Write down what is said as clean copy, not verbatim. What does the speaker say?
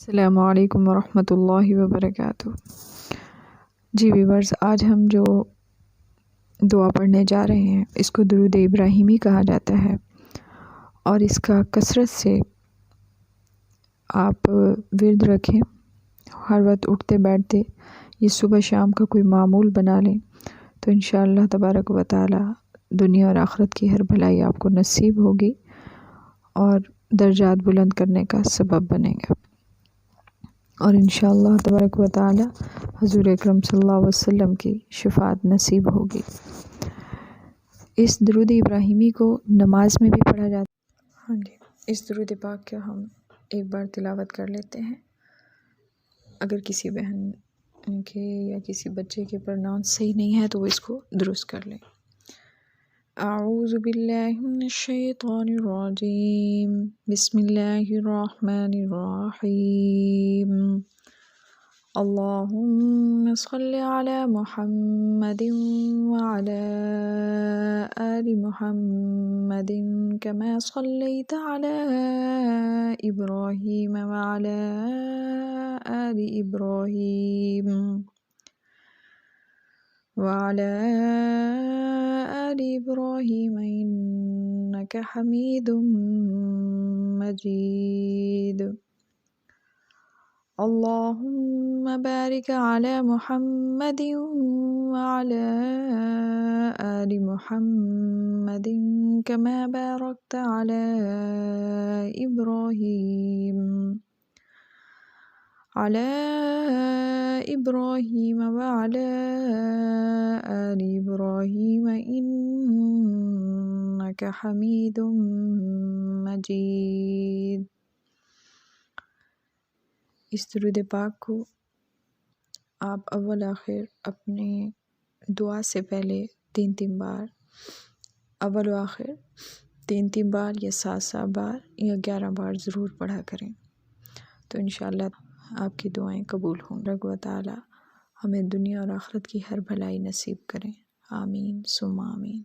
السلام علیکم ورحمۃ اللہ وبرکاتہ۔ جی ویورز، آج ہم جو دعا پڑھنے جا رہے ہیں اس کو درود ابراہیمی کہا جاتا ہے، اور اس کا کثرت سے آپ ورد رکھیں، ہر وقت اٹھتے بیٹھتے یہ صبح شام کا کوئی معمول بنا لیں تو انشاءاللہ تبارک و تعالی دنیا اور آخرت کی ہر بھلائی آپ کو نصیب ہوگی اور درجات بلند کرنے کا سبب بنے گا، اور انشاءاللہ تبارک و تعالی حضور اکرم صلی اللہ علیہ وسلم کی شفاعت نصیب ہوگی۔ اس درود ابراہیمی کو نماز میں بھی پڑھا جاتا ہے۔ ہاں جی، اس درود پاک کا ہم ایک بار تلاوت کر لیتے ہیں۔ اگر کسی بہن کے یا کسی بچے کے پرناؤنس صحیح نہیں ہے تو وہ اس کو درست کر لیں۔ اعوذ باللہ من الشیطان الرجیم، بسم اللہ الرحمن الرحیم، اللہم صل علی محمد وعلی آل محمد کما صلیت علی ابراہیم وعلی آل ابراہیم وعلى آل إبراهيم إنك حميد مجيد، اللهم بارك على محمد وعلى آل محمد كما باركت على إبراهيم وعلى آل إبراهيم إنك حميد مجيد۔ اس درود پاک کو آپ اول آخر اپنے دعا سے پہلے 3 بار، اول و آخر 3 بار یا 7 بار یا 11 بار ضرور پڑھا کریں، تو انشاءاللہ آپ کی دعائیں قبول ہوں گی۔ اللہ تعالی ہمیں دنیا اور آخرت کی ہر بھلائی نصیب کریں، آمین ثم آمین۔